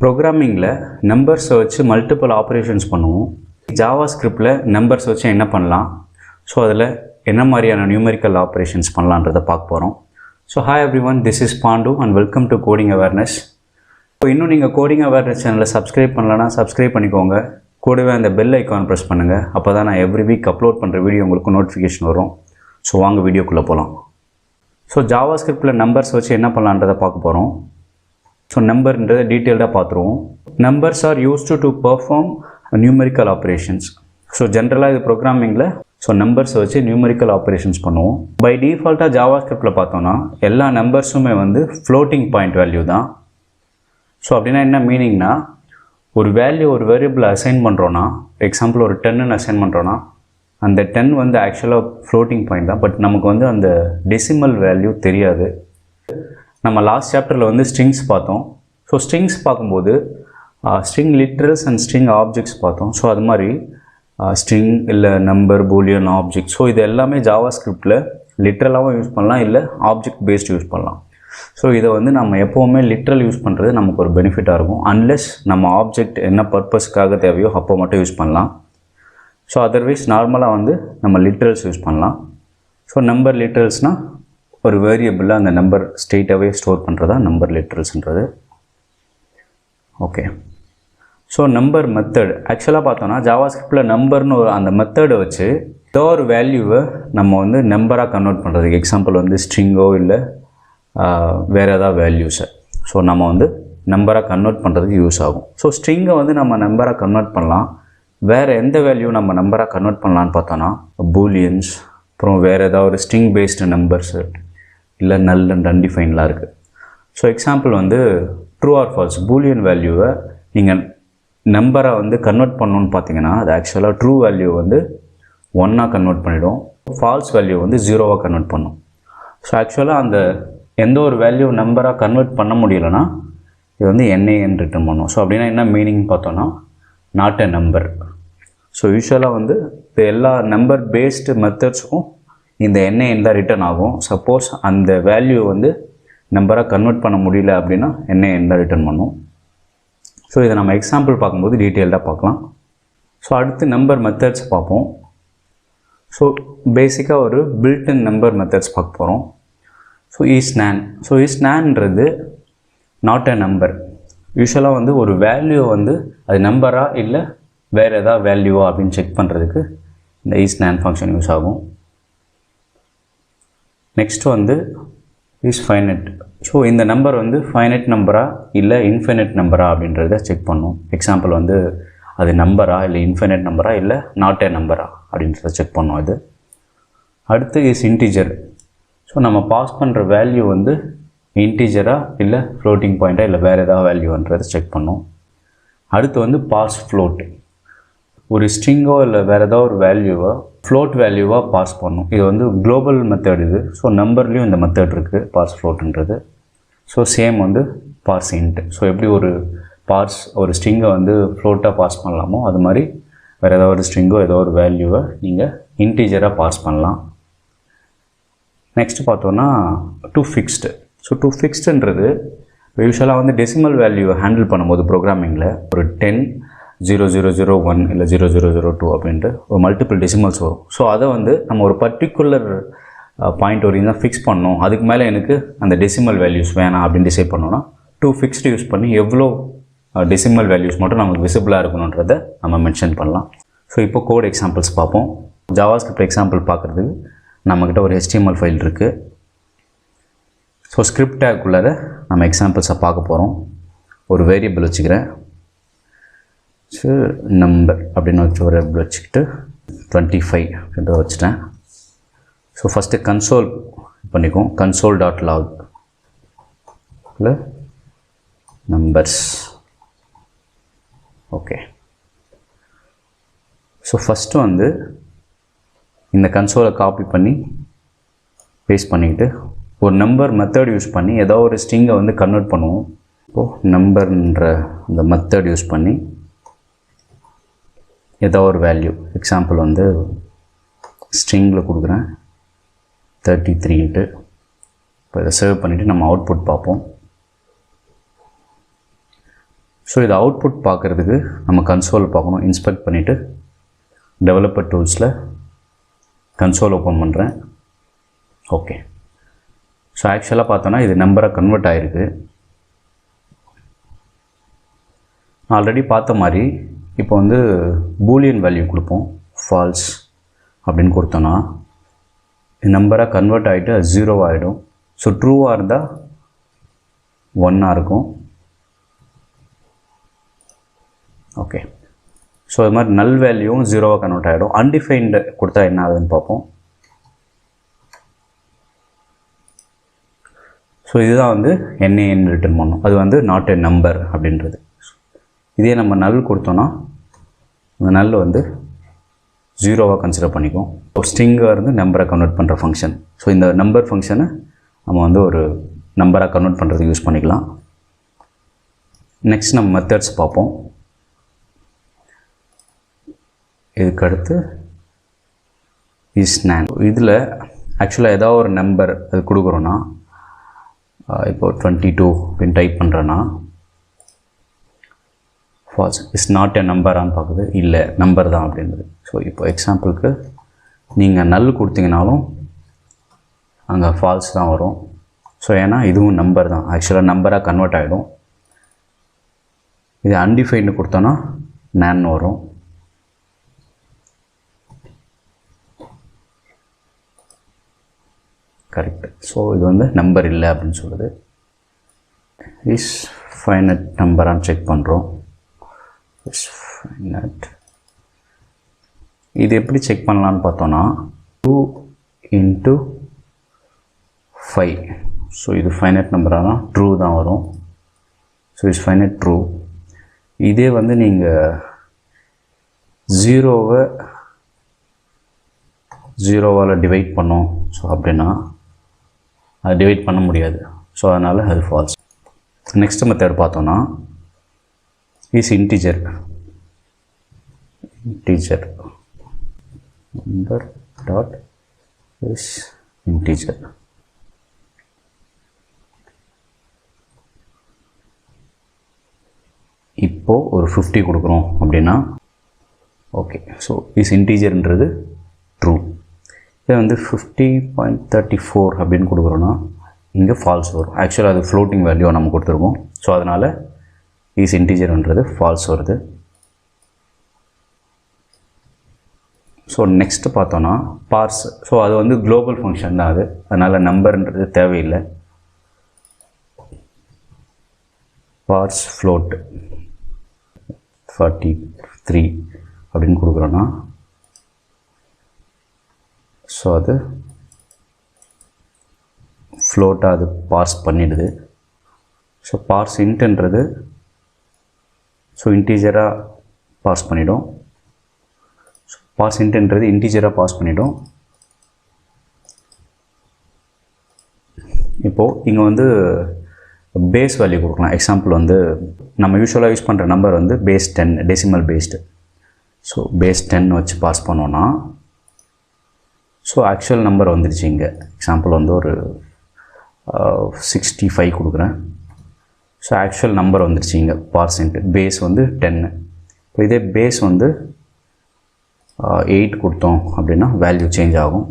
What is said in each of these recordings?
ப்ரோக்ராமிங்கில் நம்பர்ஸை வச்சு multiple operations பண்ணுவோம். ஜாவா ஸ்கிரிப்டில் நம்பர்ஸ் வச்சு என்ன பண்ணலாம், ஸோ அதில் என்ன மாதிரியான நியூமெரிக்கல் ஆப்ரேஷன்ஸ் பண்ணலான்றதை பார்க்க போகிறோம். So hi everyone, this is Pandu and welcome to coding awareness. இப்போ இன்னும் நீங்கள் கோடிங் அவேர்னஸ் சேனலை சப்ஸ்கிரைப் பண்ணலன்னா சப்ஸ்கிரைப் பண்ணிக்கோங்க. கூடவே அந்த பெல் ஐக்கான் ப்ரெஸ் பண்ணுங்கள். அப்போ தான் நான் எவ்ரி வீக் அப்லோட் பண்ணுற வீடியோ உங்களுக்கு நோட்டிஃபிகேஷன் வரும். ஸோ வாங்க வீடியோக்குள்ளே போகலாம். ஸோ ஜாவா ஸ்கிரிப்டில் நம்பர்ஸ் வச்சு என்ன பண்ணலான்றதை பார்க்க போகிறோம். ஸோ நம்பர்ன்றதை டீட்டெயில்டாக பார்த்துருவோம். Numbers are used to perform numerical operations. So ஜென்ரலாக இது ப்ரோக்ராமிங்கில் ஸோ நம்பர்ஸை வச்சு நியூமெரிக்கல் ஆப்ரேஷன்ஸ் பண்ணுவோம். பை டிஃபால்ட்டாக ஜாவா ஸ்கிரிப்டில் பார்த்தோன்னா எல்லா நம்பர்ஸுமே வந்து ஃப்ளோட்டிங் பாயிண்ட் வேல்யூ தான். ஸோ அப்படின்னா என்ன மீனிங்னா, ஒரு வேல்யூ ஒரு வேரியபிள் அசைன் பண்ணுறோன்னா, எக்ஸாம்பிள் ஒரு 10ன்னு அசைன் பண்ணுறோன்னா, அந்த 10 வந்து ஆக்சுவலாக ஃப்ளோட்டிங் பாயிண்ட் தான். பட் நமக்கு வந்து அந்த டெசிமல் வேல்யூ தெரியாது. நம்ம லாஸ்ட் சாப்டரில் வந்து ஸ்ட்ரிங்ஸ் பார்த்தோம். ஸோ ஸ்ட்ரிங்ஸ் பார்க்கும்போது string literals and string objects பார்த்தோம். ஸோ அது மாதிரி ஸ்ட்ரிங் இல்லை நம்பர், பூலியன், ஆப்ஜெக்ட், ஸோ இது எல்லாமே ஜாவா ஸ்கிரிப்டில் லிட்ரலாகவும் யூஸ் பண்ணலாம், இல்லை ஆப்ஜெக்ட் பேஸ்டு யூஸ் பண்ணலாம். ஸோ இதை வந்து நம்ம எப்போவுமே லிட்ரல் யூஸ் பண்ணுறது நமக்கு ஒரு பெனிஃபிட்டாக இருக்கும். அன்லெஸ் நம்ம ஆப்ஜெக்ட் என்ன பர்பஸ்க்காக தேவையோ அப்போ மட்டும் யூஸ் பண்ணலாம். ஸோ அதர்வைஸ் நார்மலாக வந்து நம்ம லிட்ரல்ஸ் யூஸ் பண்ணலாம். ஸோ நம்பர் லிட்ரல்ஸ்னால் ஒரு வேரியபிளில் அந்த நம்பர் ஸ்ட்ரெயிட்டாகவே ஸ்டோர் பண்ணுறதா நம்பர் லிட்ரல்ஸ்ன்றது. ஓகே, ஸோ நம்பர் மெத்தட் ஆக்சுவலாக பார்த்தோன்னா ஜாவா ஸ்கிரிப்டில் நம்பர்னு அந்த மெத்தடை வச்சு ஏதோ ஒரு வேல்யூவை நம்ம வந்து நம்பராக கன்வெர்ட் பண்ணுறதுக்கு, எக்ஸாம்பிள் வந்து ஸ்ட்ரிங்கோ இல்லை வேறு ஏதாவது வேல்யூஸை ஸோ நம்ம வந்து நம்பராக கன்வெர்ட் பண்ணுறதுக்கு யூஸ் ஆகும். ஸோ ஸ்ட்ரிங்கை வந்து நம்ம நம்பராக கன்வெர்ட் பண்ணலாம். வேறு எந்த வேல்யூ நம்ம நம்பராக கன்வெர்ட் பண்ணலான்னு பார்த்தோன்னா பூலியன்ஸ், அப்புறம் வேறு ஏதாவது ஒரு ஸ்ட்ரிங் பேஸ்டு நம்பர்ஸு, இல்லை நல் அண்ட் அன்டிஃபைன்லாம் இருக்குது. ஸோ எக்ஸாம்பிள் வந்து ட்ரூ ஆர் ஃபால்ஸ் பூலியன் வேல்யூவை நீங்கள் நம்பராக வந்து கன்வெர்ட் பண்ணணுன்னு பார்த்தீங்கன்னா அது ஆக்சுவலாக ட்ரூ வேல்யூ வந்து 1ஆக கன்வெர்ட் பண்ணிவிடும், ஃபால்ஸ் வேல்யூ வந்து 0வாக கன்வெர்ட் பண்ணும். ஸோ ஆக்சுவலாக அந்த எந்த ஒரு வேல்யூ நம்பராக கன்வெர்ட் பண்ண முடியலைன்னா இது வந்து NaN ரிட்டர்ன் பண்ணும். ஸோ அப்படின்னா என்ன மீனிங் பார்த்தோன்னா, நாட் எ நம்பர். ஸோ யூஸ்வலாக வந்து இப்போ எல்லா நம்பர் பேஸ்டு மெத்தட்ஸுக்கும் இந்த NaN தான் ரிட்டர்ன் ஆகும். சப்போஸ் அந்த வேல்யூ வந்து நம்பராக கன்வெர்ட் பண்ண முடியல அப்படின்னா NaN தான் ரிட்டர்ன் பண்ணும். ஸோ இதை நம்ம எக்ஸாம்பிள் பார்க்கும்போது டீட்டெயில்டாக பார்க்கலாம். ஸோ அடுத்து நம்பர் மெத்தட்ஸ் பார்ப்போம். ஸோ பேசிக்காக ஒரு பில்ட்-இன் நம்பர் மெத்தட்ஸ் பார்க்க போகிறோம். So isNaN. ஸோ isNaNன்றது நாட் எ நம்பர். யூஸ்வலாக வந்து ஒரு வேல்யூ வந்து அது நம்பராக இல்லை வேறு எதாவது வேல்யூவா அப்படின்னு செக் பண்ணுறதுக்கு இந்த isNaN ஃபங்க்ஷன் யூஸ் ஆகும். நெக்ஸ்ட்டு வந்து isFinite. ஸோ இந்த நம்பர் வந்து ஃபைனைட் நம்பரா இல்லை இன்ஃபைனைட் நம்பரா அப்படின்றத செக் பண்ணும். எக்ஸாம்பிள் வந்து அது நம்பரா இல்லை இன்ஃபைனைட் நம்பரா இல்லை நாட் ஏ நம்பரா அப்படின்றத செக் பண்ணும் இது. அடுத்து இன்டிஜர். ஸோ நம்ம பாஸ் பண்ணுற வேல்யூ வந்து இன்டிஜரா இல்லை ஃப்ளோட்டிங் பாயிண்ட்டாக இல்லை வேறு ஏதாவது வேல்யூன்றதை செக் பண்ணும். அடுத்து வந்து பாஸ் ஃப்ளோட். ஒரு ஸ்ட்ரிங்கோ இல்லை வேறு ஏதாவது ஒரு வேல்யூவோ ஃப்ளோட் வேல்யூவாக பாஸ் பண்ணும். இது வந்து குளோபல் மெத்தட் இது. ஸோ நம்பர்லேயும் இந்த மெத்தட் இருக்குது, பாஸ் ஃப்ளோட்டுன்றது. ஸோ சேம் வந்து பாஸ் இன்ட். ஸோ எப்படி ஒரு ஸ்ட்ரிங்கை வந்து ஃப்ளோட்டாக பாஸ் பண்ணலாமோ அது மாதிரி வேறு ஏதாவது ஒரு ஸ்ட்ரிங்கோ ஏதோ ஒரு வேல்யூவை நீங்கள் இன்டிஜராக பாஸ் பண்ணலாம். நெக்ஸ்ட்டு பார்த்தோன்னா டு ஃபிக்ஸ்டு. ஸோ டு ஃபிக்ஸ்டுன்றது யூஸ்வலாக வந்து டெசிமல் வேல்யூவை ஹேண்டில் பண்ணும்போது ப்ரோக்ராமிங்கில் ஒரு 10, 0001 இல்லை 0002 அப்படின்ட்டு ஒரு மல்டிபிள் டெசிமல்ஸ் வரும். ஸோ அதை வந்து நம்ம ஒரு பர்டிகுலர் பாயிண்ட் வரையும் தான் ஃபிக்ஸ் பண்ணணும், அதுக்கு மேலே எனக்கு அந்த டெசிமல் வேல்யூஸ் வேணாம் அப்படின்னு டிசைட் பண்ணோன்னா டு ஃபிக்ஸ்டு யூஸ் பண்ணி எவ்வளோ டெசிமல் வேல்யூஸ் மட்டும் நமக்கு விசிபிளாக இருக்கணுன்றதை நம்ம மென்ஷன் பண்ணலாம். ஸோ இப்போ கோட் எக்ஸாம்பிள்ஸ் பார்ப்போம். ஜாவா ஸ்கிரிப்ட் எக்ஸாம்பிள் பார்க்குறதுக்கு நம்மக்கிட்ட ஒரு HTML ஃபைல் இருக்குது. ஸோ ஸ்கிரிப்ட் டேக்குள்ளார நம்ம எக்ஸாம்பிள்ஸை பார்க்க போகிறோம். ஒரு வேரியபிள் வச்சுக்கிறேன். ஸோ நம்பர் அப்படின்னு ஒரு வேரியபிள் வச்சுக்கிட்டு 25 அப்படின்றத வச்சுட்டேன். ஸோ ஃபஸ்ட்டு கன்சோல் பண்ணிக்கும். console.log இல்லை நம்பர்ஸ். ஓகே, ஸோ ஃபஸ்ட்டு வந்து இந்த கன்சோலை காப்பி பண்ணி பேஸ்ட் பண்ணிக்கிட்டு ஒரு நம்பர் மெத்தட் யூஸ் பண்ணி ஏதோ ஒரு ஸ்ட்ரிங்கை வந்து கன்வெர்ட் பண்ணுவோம். இப்போது நம்பர்ன்ற அந்த மெத்தட் யூஸ் பண்ணி ஏதோ ஒரு வேல்யூ, எக்ஸாம்பிள் வந்து ஸ்ட்ரிங்கில் கொடுக்குறேன் 33ன்ட்டு. இப்போ இதை சேவ் பண்ணிவிட்டு நம்ம அவுட்புட் பார்ப்போம். ஸோ இது அவுட்புட் பார்க்குறதுக்கு நம்ம கன்சோல் பார்க்கணும். இன்ஸ்பெக்ட் பண்ணிவிட்டு டெவலப்பர் டூல்ஸில் கன்சோல் ஓப்பன் பண்ணுறேன். ஓகே, ஸோ ஆக்சுவலாக பார்த்தோன்னா இது நம்பராக கன்வெர்ட் ஆகிருக்கு. ஆல்ரெடி பார்த்த மாதிரி இப்போ வந்து பூலியன் வேல்யூ கொடுப்போம். ஃபால்ஸ் அப்படின்னு கொடுத்தோன்னா நம்பராக கன்வெர்ட் ஆகிட்டு அது 0 ஆகிடும். ஸோ ட்ரூவாக இருந்தால் 1 இருக்கும். ஓகே, ஸோ அது மாதிரி நல் வேல்யூவும் 0 கன்வெர்ட் ஆகிடும். அன்டிஃபைன்டு கொடுத்தா என்ன ஆகுதுன்னு பார்ப்போம். ஸோ இதுதான் வந்து NaN ரிட்டர்ன் பண்ணணும். அது வந்து நாட் எ நம்பர் அப்படின்றது. இதே நம்ம நல் கொடுத்தோன்னா அந்த நல் வந்து 0 கன்சிடர் பண்ணிக்கும். ஒரு ஸ்ட்ரிங்காக இருந்து நம்பரை கன்வெர்ட் பண்ணுற ஃபங்க்ஷன். ஸோ இந்த நம்பர் ஃபங்க்ஷனை நம்ம வந்து ஒரு நம்பராக கன்வெர்ட் பண்ணுறதுக்கு யூஸ் பண்ணிக்கலாம். நெக்ஸ்ட் நம்ம மெத்தட்ஸ் பார்ப்போம். இதுக்கு அடுத்து isNaN. இதில் ஆக்சுவலாக ஏதாவது ஒரு நம்பர் அது கொடுக்குறோன்னா இப்போ 22 அப்படின்னு டைப் பண்ணுறேன்னா ஃபால்ஸ் இஸ் நாட் எ நம்பரான்னு பார்க்குது. இல்லை, நம்பர் தான் அப்படின்றது. ஸோ இப்போ எக்ஸாம்பிளுக்கு நீங்கள் நல் கொடுத்தீங்கனாலும் அங்கே ஃபால்ஸ் தான் வரும். ஸோ ஏன்னா இதுவும் நம்பர் தான், ஆக்சுவலாக நம்பராக கன்வெர்ட் ஆகிடும். இது அன்டிஃபைன்டு கொடுத்தோன்னா NaN வரும். கரெக்ட். ஸோ இது வந்து நம்பர் இல்லை அப்படின்னு சொல்லுது. இஸ் ஃபைனட் நம்பரான்னு செக் பண்ணுறோம். Is finite. இது எப்படி செக் பண்ணலான்னு பார்த்தோன்னா 2 × 5. ஸோ இது ஃபைனட் நம்பரானா ட்ரூ தான் வரும். So is finite true. இதே வந்து நீங்கள் 0 டிவைட் பண்ணோம் ஸோ அப்படின்னா அது டிவைட் பண்ண முடியாது. ஸோ அதனால் அது ஃபால்ஸ். நெக்ஸ்ட் மெத்தட் பார்த்தோன்னா is integer. number dot is integer. இப்போ ஒரு 50 கொடுக்குறோம் அப்படின்னா ஓகே. ஸோ இஸ் இன்டீஜர்ன்றது ட்ரூ. இதை வந்து 50.34 அப்படின்னு கொடுக்குறோன்னா இங்கே ஃபால்ஸ் வரும். ஆக்சுவலாக அது ஃப்ளோட்டிங் வேல்யூ நம்ம கொடுத்துருக்கோம். ஸோ அதனால் இஸ் இன்டீஜர்ன்றது ஃபால்ஸ் வருது. ஸோ நெக்ஸ்ட்டு பார்த்தோன்னா பார்ஸ். ஸோ அது வந்து குளோபல் ஃபங்க்ஷன் தான் அது, அதனால் நம்பர்ன்றது தேவையில்லை. பார்ஸ் ஃப்ளோட் 43 அப்படின்னு கொடுக்குறோன்னா ஸோ அது ஃப்ளோட்டாக அது பார்ஸ் பண்ணிடுது. ஸோ பார்ஸ் இன்ட்ன்றது ஸோ இன்டீஜராக பாஸ் பண்ணிடும். பாஸ் இன்ட்ன்றது இன்டீஜராக பாஸ் பண்ணிடும். இப்போது இங்கே வந்து பேஸ் வேல்யூ கொடுக்கலாம். எக்ஸாம்பிள் வந்து நம்ம யூஸ்வலாக யூஸ் பண்ணுற நம்பர் வந்து base 10 decimal based. So base 10 வச்சு பாஸ் பண்ணோன்னா ஸோ ஆக்சுவல் நம்பர் வந்துடுச்சு. இங்கே எக்ஸாம்பிள் வந்து ஒரு 65 கொடுக்குறேன். ஸோ ஆக்சுவல் நம்பர் வந்துடுச்சு இங்கே பார்ஸ் இன்ட்டு. பேஸ் வந்து 10. இப்போ இதே பேஸ் வந்து 8 கொடுத்தோம் அப்படின்னா வேல்யூ சேஞ்ச் ஆகும்.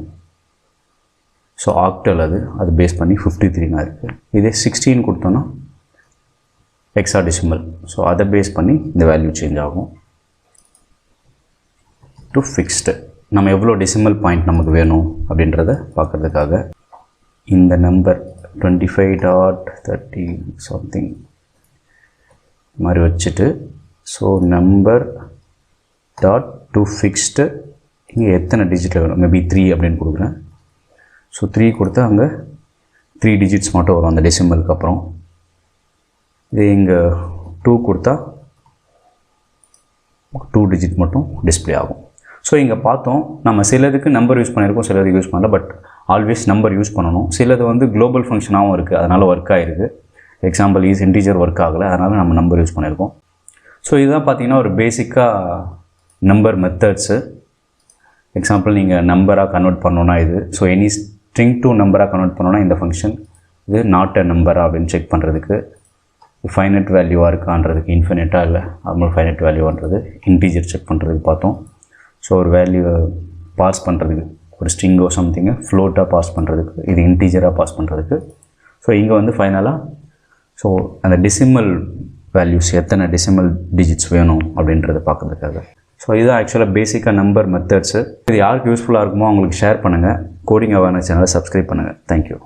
ஸோ ஆக்டல் அது பேஸ் பண்ணி 53 இருக்குது. இதே 16 கொடுத்தோன்னா ஹெக்ஸாடெசிமல். ஸோ அதை பேஸ் பண்ணி இந்த வேல்யூ சேஞ்ச் ஆகும். டு ஃபிக்ஸ்டு நம்ம எவ்வளோ டெசிமல் பாயிண்ட் நமக்கு வேணும் அப்படின்றத பார்க்குறதுக்காக இந்த நம்பர் 25.30 சம்திங் மாதிரி வச்சுட்டு so number dot to fixed இங்கே எத்தனை டிஜிட்டில் வேணும், மேபி 3 அப்படின்னு கொடுக்குறேன். ஸோ 3 கொடுத்தா அங்கே 3 டிஜிட்ஸ் மட்டும் வரும் அந்த டெசிமலுக்கு அப்புறம். இது இங்கே 2 கொடுத்தா 2 டிஜிட் மட்டும் டிஸ்பிளே ஆகும். ஸோ இங்கே பார்த்தோம் நம்ம சிலதுக்கு நம்பர் யூஸ் பண்ணியிருக்கோம், சிலதுக்கு யூஸ் பண்ணல. பட் ஆல்வேஸ் நம்பர் யூஸ் பண்ணணும். சிலது வந்து குளோபல் ஃபங்க்ஷனாகவும் இருக்குது, அதனால் ஒர்க் ஆகிருக்கு. எக்ஸாம்பிள் இஸ் இன்டீஜர் ஒர்க் ஆகலை, அதனால் நம்ம நம்பர் யூஸ் பண்ணியிருக்கோம். ஸோ இதுதான் பார்த்திங்கன்னா ஒரு பேசிக்காக நம்பர் மெத்தட்ஸு. எக்ஸாம்பிள் நீங்கள் நம்பராக கன்வெர்ட் பண்ணோன்னா இது. ஸோ எனி ஸ்ட்ரிங் டு நம்பராக கன்வெர்ட் பண்ணோன்னா இந்த ஃபங்க்ஷன். இது நாட் அ நம்பரா அப்படின்னு செக் பண்ணுறதுக்கு. ஃபைனட் வேல்யூவாக இருக்கான்றதுக்கு, இன்ஃபினிட்டாக இல்லை நார்மல் ஃபைனட் வேல்யூன்றது இன்டீஜர் செக் பண்ணுறதுக்கு பார்த்தோம். ஸோ ஒரு வேல்யூவை பாஸ் பண்ணுறதுக்கு, ஒரு ஸ்ட்ரிங்கோ சம்திங்கை ஃப்ளோட்டாக பாஸ் பண்ணுறதுக்கு, இது இன்டீஜராக பாஸ் பண்ணுறதுக்கு. ஸோ இங்கே வந்து ஃபைனலாக ஸோ அந்த டெசிமல் வேல்யூஸ் எத்தனை டெசிமல் டிஜிட்ஸ் வேணும் அப்படின்றத பார்க்குறதுக்காக. ஸோ இதுதான் ஆக்சுவலாக பேசிக்காக நம்பர் மெத்தட்ஸு. இது யாருக்கு யூஸ்ஃபுல்லாக இருக்குமோ அவங்களுக்கு ஷேர் பண்ணுங்கள். கோடிங் அவேர்னஸ் சேனலை சப்ஸ்கிரைப் பண்ணுங்கள். தேங்க்யூ.